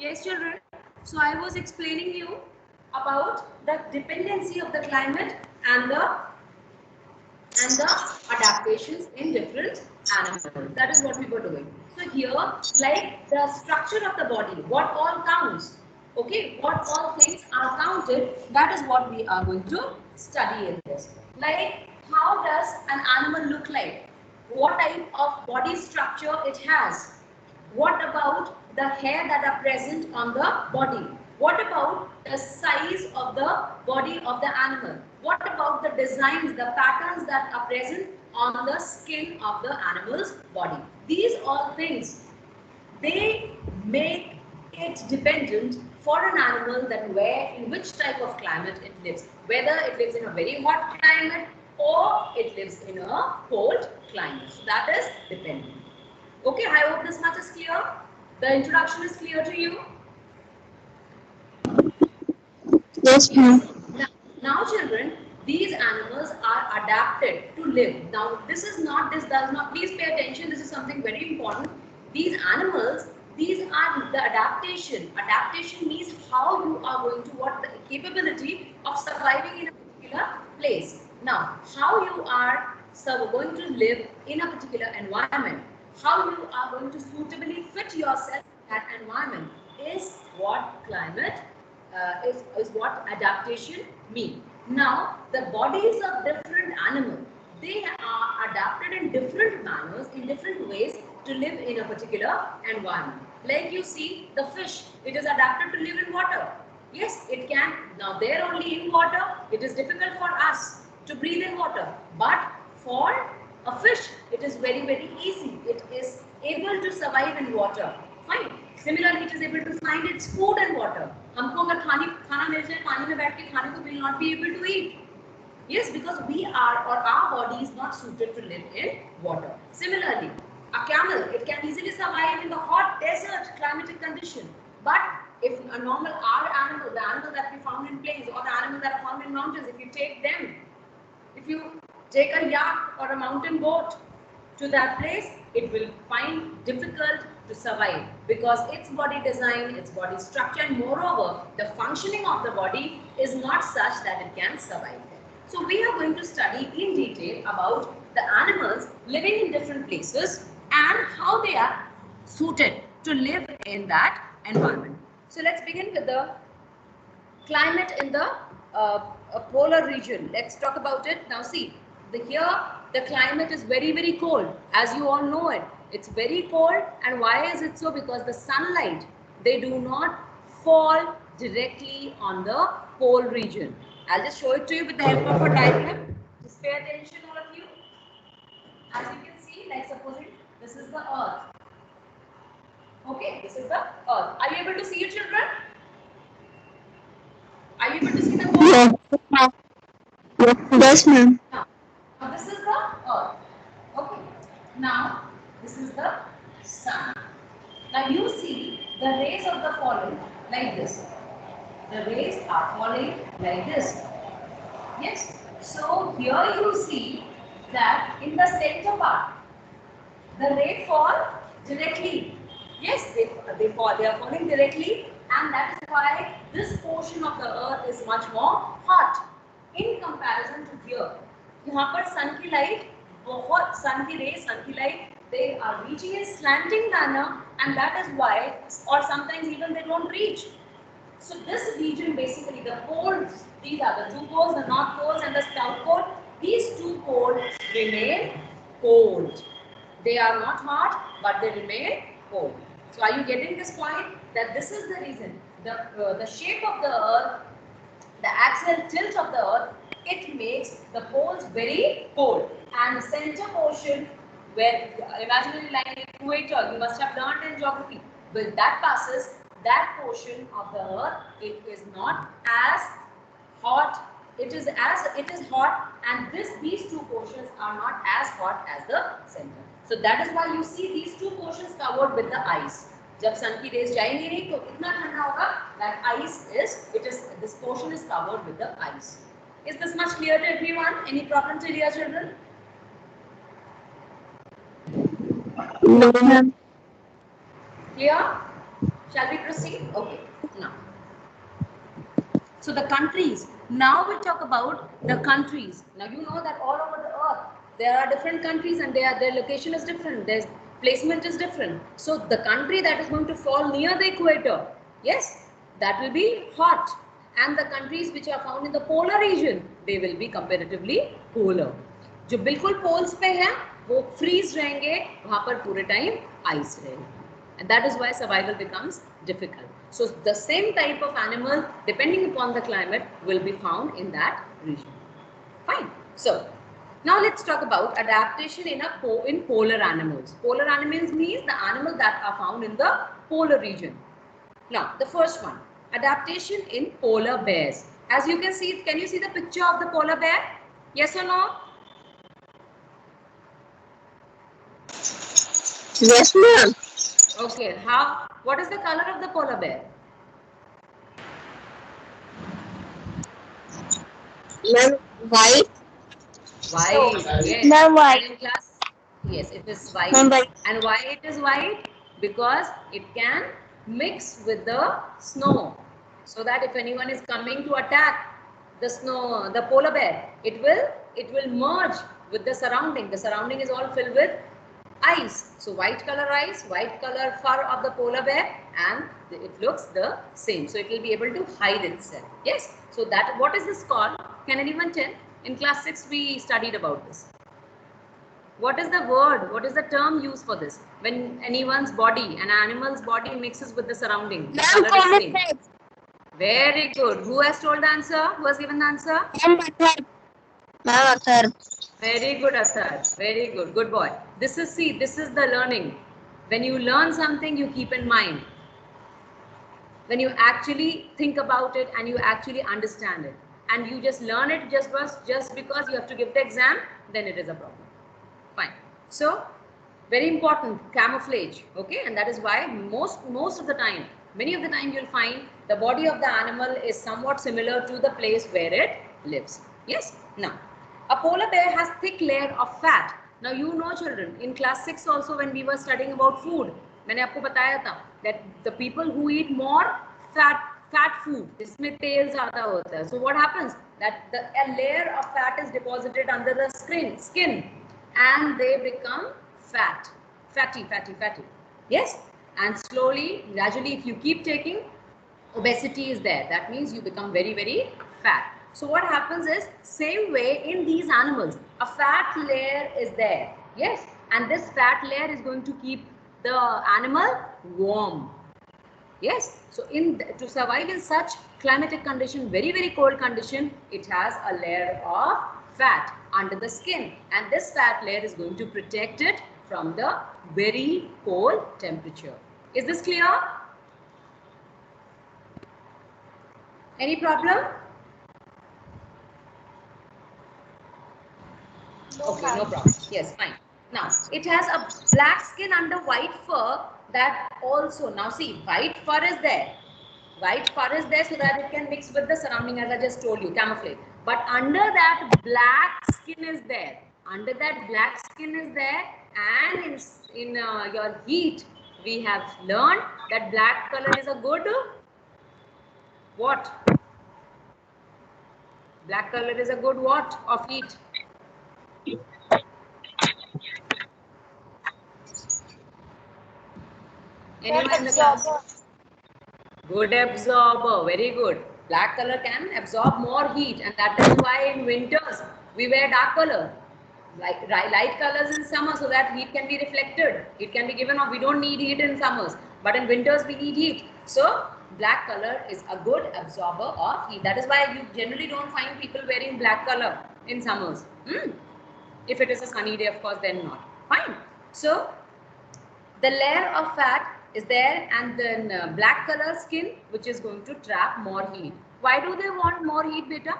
Yes, children. So I was explaining you about the dependency of the climate and the adaptations in different animals. That is what we were doing. So here, like the structure of the body, what all counts, okay, what all things are counted, that is what we are going to study in this. Like, how does an animal look like? What type of body structure it has? What about the hair that are present on the body? What about the size of the body of the animal? What about the designs, the patterns that are present on the skin of the animal's body? These all things, they make it dependent for an animal that where, in which type of climate it lives. Whether it lives in a very hot climate or it lives in a cold climate. So that is dependent. Okay, I hope this much is clear. The introduction is clear to you. Yes, Yes. ma'am. Now, children, these animals are adapted to live. Now, this does not, please pay attention. This is something very important. These animals, these are the adaptation. Adaptation means how you are going to, what the capability of surviving in a particular place. Now, how you are going to live in a particular environment, how you are going to suitably fit yourself in that environment is what climate is what adaptation means. Now, the bodies of different animals, they are adapted in different manners, in different ways to live in a particular environment. Like you see, the fish, it is adapted to live in water. Yes, it can. Now, they're only in water. It is difficult for us to breathe in water. But for a fish, it is very, very easy. It is able to survive in water. Fine. Similarly, it is able to find its food and water. हमको अगर खाना मिल जाए पानी में बैठ के खाने को, we will not be able to eat. Yes, because we are, or our body is not suited to live in water. Similarly, a camel, it can easily survive in the hot desert climatic condition. But if a normal, our animal, the animal that we found in plains or the animal that are found in mountains, if you take them, if you take a yak or a mountain goat to that place, it will find difficult to survive because its body design, its body structure, and moreover, the functioning of the body is not such that it can survive there. So we are going to study in detail about the animals living in different places and how they are suited to live in that environment. So let's begin with the climate in the polar region. Let's talk about it. Now see, here the climate is very, very cold. As you all know it, it's very cold. And why is it so? Because the sunlight, they do not fall directly on the pole region. I'll just show it to you with the help of a diagram. Just pay attention, all of you. As you can see, like supposing this is the earth. Okay, this is the earth. Are you able to see it, children? Are you able to see the pole? Yes, ma'am. Yes, ma'am. Now, this is the earth. Okay. Now, this is the sun. Now, you see the rays of the falling like this. The rays are falling like this. Yes. So, here you see that in the center part, the ray fall directly. Yes, they fall. They are falling directly, and that is why this portion of the earth is much more hot in comparison to here. यहाँ पर sun की light, बहुत sun की rays, sun की light, they are reaching in slanting manner, and that is why, or sometimes even they don't reach. So this region, basically the poles, these are the two poles, the north poles and the south pole. These two poles remain cold. They are not hot, but they remain cold. So are you getting this point? That this is the reason. The shape of the earth, the axial tilt of the earth, it makes the poles very cold. And the center portion, where imaginary line equator, you must have learned in geography. When that passes, that portion of the earth, it is not as hot. It is hot, and these two portions are not as hot as the center. So that is why you see these two portions covered with the ice. जब sun की rays जाएंगी नहीं तो इतना ठंडा होगा that ice is this portion is covered with the ice. Is this much clear to everyone? Any problem till here, children? No, ma'am. Clear? Shall we proceed? Okay. Now, so the countries. Now we talk about the countries. Now you know that all over the earth there are different countries and their location is different. Their placement is different. So the country that is going to fall near the equator, yes, that will be hot. And the countries which are found in the polar region, they will be comparatively polar. जो बिल्कुल poles पे हैं वो freeze रहेंगे, वहां पर पूरे time ice रहेगी. And that is why survival becomes difficult. So the same type of animal, depending upon the climate, will be found in that region. Fine. So now let's talk about adaptation in polar animals. Polar animals means the animals that are found in the polar region. Now the first one, adaptation in polar bears. As you can you see the picture of the polar bear? Yes or no? Yes, ma'am. Okay. What is the color of the polar bear? Ma'am, white. White, yes. Ma'am, white. And in class, yes, it is white. Ma'am, white. And why it is white? Because it can mix with the snow. So that if anyone is coming to attack the polar bear, it will merge with the surrounding. The surrounding is all filled with ice. So white color ice, white color fur of the polar bear, and it looks the same. So it will be able to hide itself. Yes. So that, what is this called? Can anyone tell? In class 6 we studied about this. What is the word? What is the term used for this? When anyone's body, an animal's body mixes with the surrounding. The color is same. Very good. Who has told the answer? Who has given the answer? Ma'am, Athar. Very good, Athar. Very good. Good boy. This is the learning. When you learn something, you keep in mind. When you actually think about it and you actually understand it, and you just learn it just because you have to give the exam, then it is a problem. Fine. So very important, camouflage. Okay, and that is why most of the time, many of the time, you'll find the body of the animal is somewhat similar to the place where it lives. Yes. Now, a polar bear has thick layer of fat. Now you know, children, in class 6 also, when we were studying about food, मैंने आपको बताया था that the people who eat more fat food, जिसमें तेल ज़्यादा होता है, so what happens that a layer of fat is deposited under the skin and they become fatty. Yes, and slowly, gradually, if you keep taking, obesity is there. That means you become very, very fat. So what happens is, same way in these animals, a fat layer is there. Yes, and this fat layer is going to keep the animal warm. Yes, so to survive in such climatic condition, very, very cold condition, it has a layer of fat under the skin, and this fat layer is going to protect it from the very cold temperature. Is this clear? Any problem? Okay, no problem. Yes, fine. Now, it has a black skin under white fur that also, now see, white fur is there. White fur is there so that it can mix with the surrounding, as I just told you, camouflage. But under that black skin is there. Under that black skin is there, and in your heat, we have learned that black color is a good what? Black color is a good what of heat? Anyone in the class? Good absorber, very good. Black color can absorb more heat, and that is why in winters we wear dark color. Like light colors in summer so that heat can be reflected. It can be given off. We don't need heat in summers, but in winters we need heat. So black color is a good absorber of heat. That is why you generally don't find people wearing black color in summers. If it is a sunny day, of course, then not. Fine. So the layer of fat is there, and then black color skin, which is going to trap more heat. Why do they want more heat, beta?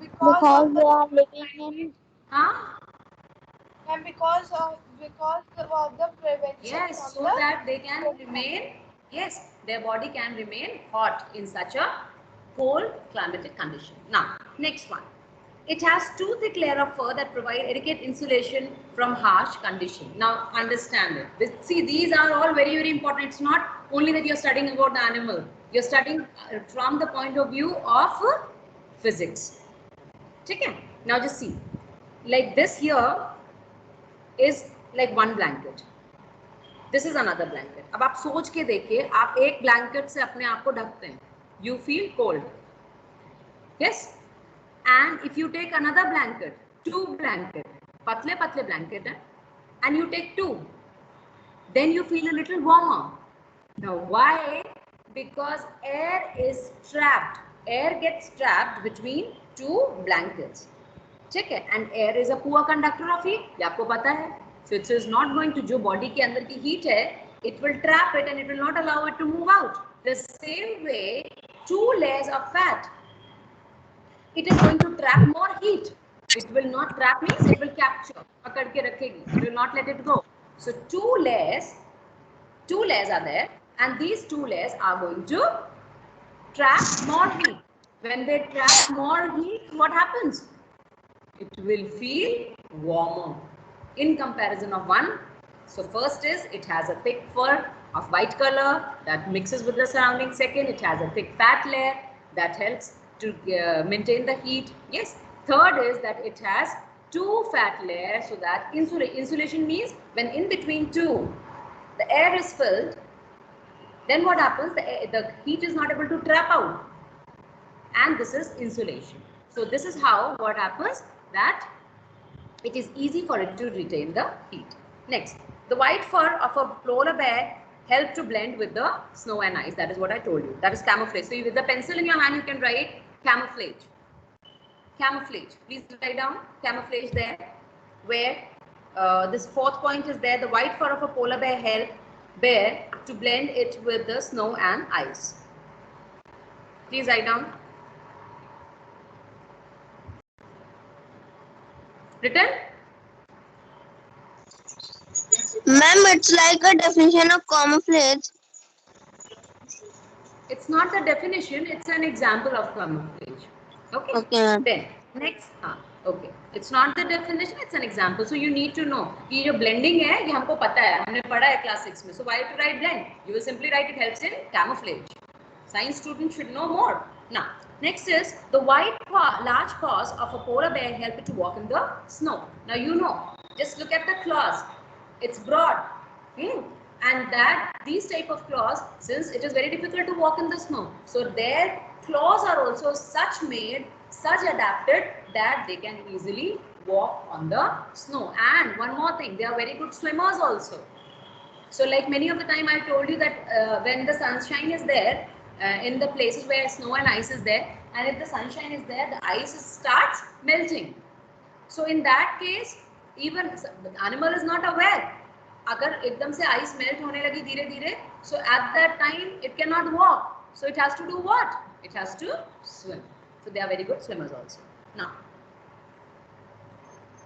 Because they are living in. Huh? And because of the prevention. Yes, so that they can remain. Yes, their body can remain hot in such a cold climatic condition. Now, next one. It has two thick layer of fur that provide adequate insulation from harsh condition. Now understand it. See, these are all very, very important. It's not only that you're studying about the animal. You're studying from the point of view of physics. Okay? Now just see. Like this here is like one blanket. This is another blanket. अब आप सोच के देखिए, आप एक blanket से अपने आप को ढकते हैं. You feel cold. Yes? And if you take another blanket, two blanket, patle patle blanket, and you take two, then you feel a little warmer. Now why? Because air is trapped. Air gets trapped between two blankets. ठीक है? And air is a poor conductor of heat. ये आपको पता है. So it is not going to, जो body के अंदर की heat है, it will trap it and it will not allow it to move out. The same way, two layers of fat, it is going to trap more heat. It will not trap means it will capture, पकड़ के रखेगी. It will not let it go. So two layers are there, and these two layers are going to trap more heat. When they trap more heat, what happens? It will feel warmer in comparison of one. So first is it has a thick fur of white color that mixes with the surrounding. Second, it has a thick fat layer that helps to maintain the heat. Yes. Third is that it has two fat layers, so that insulation means when in between two the air is filled, then what happens? The heat is not able to trap out, and this is insulation. So this is how what happens, that it is easy for it to retain the heat. Next, the white fur of a polar bear help to blend with the snow and ice. That is what I told you. That is camouflage. So with the pencil in your hand, you can write camouflage. Camouflage. Please write down camouflage there, where this fourth point is there. The white fur of a polar bear help to blend it with the snow and ice. Please write down. Written? Ma'am, it's like a definition of camouflage. It's not the definition, it's an example of camouflage. Okay? Okay. Then, next, okay. It's not the definition, it's an example. So you need to know, कि जो blending है, ये हमको पता है, हमने पढ़ा है class 6 में. So why to write blend? You will simply write it helps in camouflage. Science students should know more. Now, next is the white large paws of a polar bear help it to walk in the snow. Now you know, just look at the claws. It's broad. And that these type of claws, since it is very difficult to walk in the snow, so their claws are also such made, such adapted that they can easily walk on the snow. And one more thing, they are very good swimmers also. So like many of the time I told you that when the sunshine is there, in the places where snow and ice is there, and if the sunshine is there, the ice starts melting. So in that case, even the animal is not aware. अगर एकदम से ice melt होने लगी धीरे धीरे, so at that time it cannot walk. So it has to do what? It has to swim. So they are very good swimmers also. Now,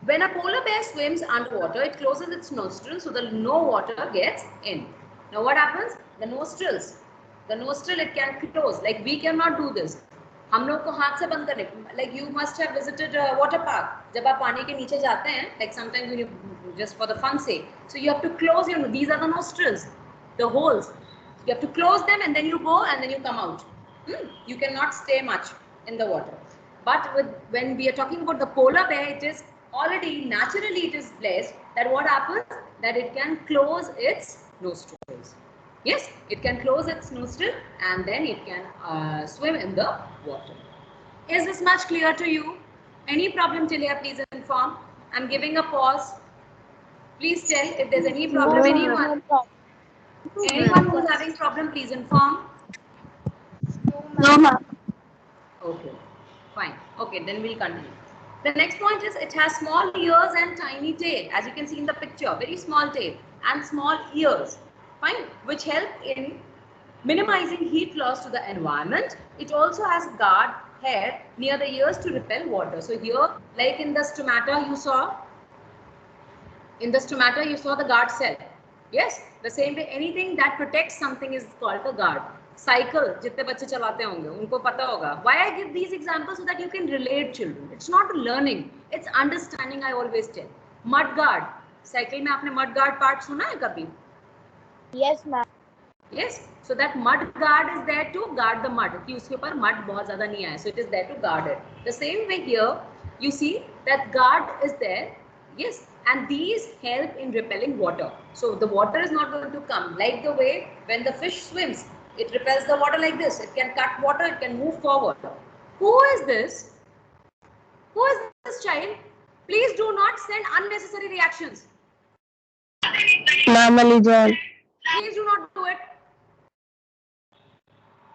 when a polar bear swims underwater, it closes its nostrils so that no water gets in. Now what happens? The nostril it can close. Like we cannot do this. हम लोग को हाथ से बंद करने. Like you must have visited a water park. जब आप पानी के नीचे जाते हैं, like sometimes when you just for the fun sake, so you have to close your. These are the nostrils, the holes. You have to close them and then you go and then you come out. You cannot stay much in the water. But when we are talking about the polar bear, it is already naturally it is blessed that what happens, that it can close its nostrils. Yes, it can close its nostril and then it can swim in the water. Is this much clear to you? Any problem till here, please inform. I'm giving a pause. Please tell if there's any problem. Anyone who is having problem, please inform. No, ma'am. Okay, fine. Okay, then we'll continue. The next point is it has small ears and tiny tail. As you can see in the picture, very small tail and small ears. Fine, which help in minimizing heat loss to the environment. It also has guard hair near the ears to repel water. So here, like in the stomata you saw, the guard cell. Yes, the same way anything that protects something is called the guard. Cycle जितने बच्चे चलाते होंगे उनको पता होगा. Why I give these examples so that you can relate, children. It's not learning, it's understanding. I always tell. Mud guard. Cycle में आपने mud guard part सुना है कभी? Yes, ma'am. Yes. So that mud guard is there to guard the mud. कि उसके ऊपर mud बहुत ज़्यादा नहीं आए. So it is there to guard it. The same way here, you see that guard is there. Yes. And these help in repelling water. So the water is not going to come. Like the way when the fish swims, it repels the water like this. It can cut water. It can move forward. Who is this? Who is this child? Please do not send unnecessary reactions. Ma'am Ali John. Please do not do it.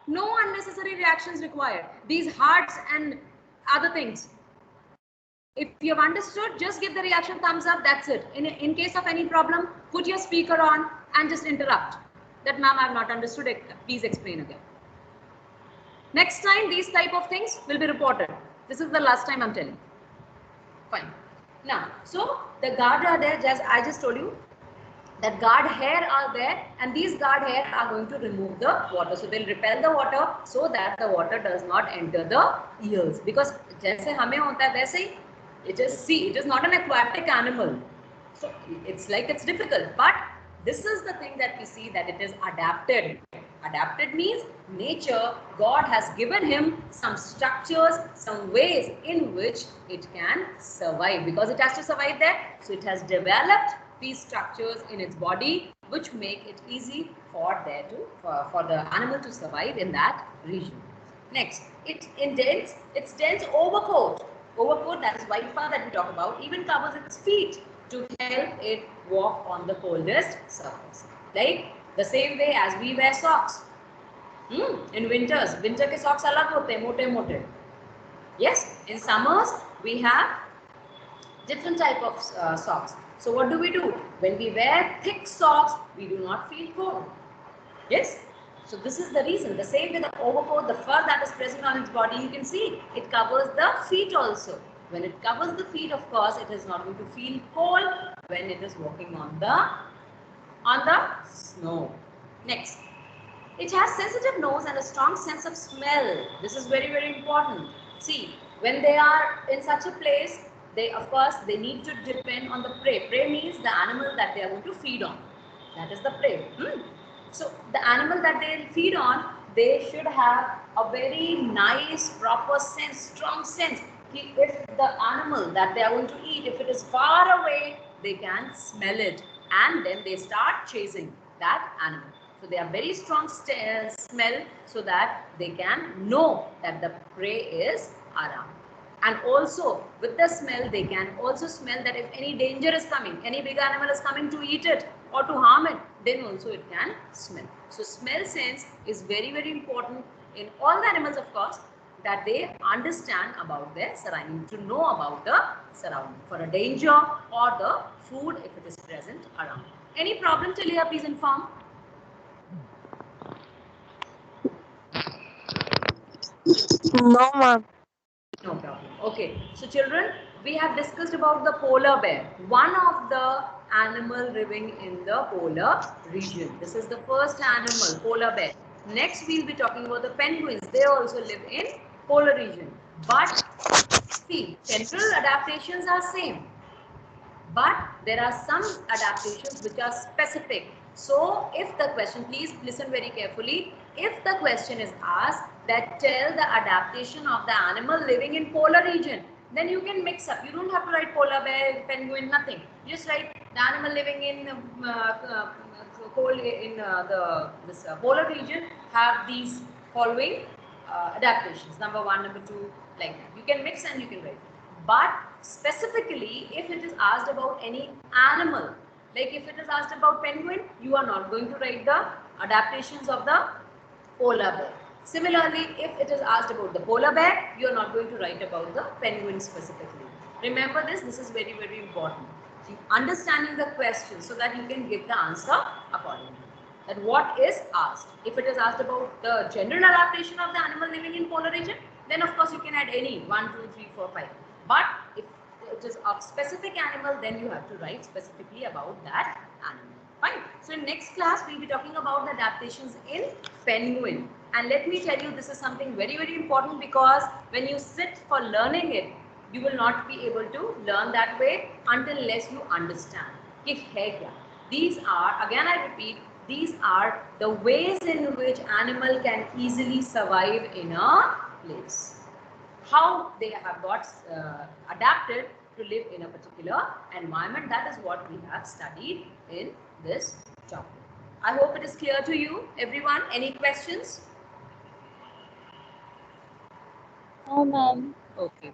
No unnecessary reactions required. These hearts and other things. If you have understood, just give the reaction thumbs up. That's it. In case of any problem, put your speaker on and just interrupt. That ma'am, I have not understood it. Please explain again. Next time, these type of things will be reported. This is the last time I'm telling. Fine. Now, so the guard are there. I just told you that guard hair are there, and these guard hair are going to remove the water. So they'll repel the water so that the water does not enter the ears. Because जैसे हमें होता है वैसे ही, it is not an aquatic animal. So it's like it's difficult, but this is the thing that we see, that it is adapted. Adapted means nature, God has given him some structures, some ways in which it can survive, because it has to survive there. So it has developed these structures in its body which make it easy for the animal to survive in that region. Next, its dense overcoat. Overcoat, that is white fur that we talk about, even covers its feet to help it walk on the coldest surface. Like the same way as we wear socks. In winters, winter के socks अलग होते हैं, मोटे मोटे. Yes, in summers we have different type of socks. So what do? When we wear thick socks, we do not feel cold. Yes. So this is the reason. The same with the overcoat, the fur that is present on its body, you can see it covers the feet also. When it covers the feet, of course, it is not going to feel cold when it is walking on the snow. Next, it has sensitive nose and a strong sense of smell. This is very, very important. See, when they are in such a place, they need to depend on the prey. Prey means the animal that they are going to feed on. That is the prey. So the animal that they feed on, they should have a very nice, proper sense, strong sense. If the animal that they are going to eat, if it is far away, they can smell it, and then they start chasing that animal. So they have very strong smell, so that they can know that the prey is around. And also with the smell, they can also smell that if any danger is coming, any big animal is coming to eat it or to harm it, then also it can smell. So smell sense is very, very important in all the animals, of course, that they understand about their surrounding, to know about the surrounding for a danger or the food if it is present around. Any problem till here, please inform. No, ma'am. No problem. Okay. So children, we have discussed about the polar bear, one of the animal living in the polar region. This is the first animal, polar bear. Next, we'll be talking about the penguins. They also live in polar region. But see, general adaptations are same. But there are some adaptations which are specific. So if the question, please listen very carefully. If the question is asked that tell the adaptation of the animal living in polar region, then you can mix up. You don't have to write polar bear, penguin, nothing. Just write the animal living in polar region have these following adaptations. Number 1, number 2, like that. You can mix and you can write. But specifically, if it is asked about any animal, like if it is asked about penguin, you are not going to write the adaptations of the polar bear. Similarly, if it is asked about the polar bear, you are not going to write about the penguin specifically. Remember this is very, very important. So understanding the question so that you can give the answer accordingly. That what is asked. If it is asked about the general adaptation of the animal living in polar region, then of course you can add any 1, 2, 3, 4, 5. But if it is a specific animal, then you have to write specifically about that animal. Fine. So in next class, we'll be talking about the adaptations in penguin. And let me tell you, this is something very, very important because when you sit for learning it, you will not be able to learn that way unless you understand. कि है क्या? These are, again I repeat, these are the ways in which animal can easily survive in a place. How they have got adapted to live in a particular environment. That is what we have studied in this topic. I hope it is clear to you, everyone. Any questions? No, ma'am. Okay,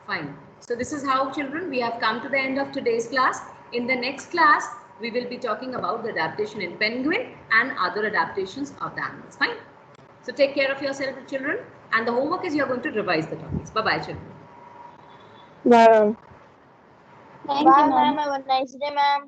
fine. So this is how, children, we have come to the end of today's class. In the next class, we will be talking about the adaptation in penguin and other adaptations of the animals. Fine. So take care of yourself, children. And the homework is you are going to revise the topics. Bye-bye, children. Bye. Bye, ma'am. Have a nice day, ma'am.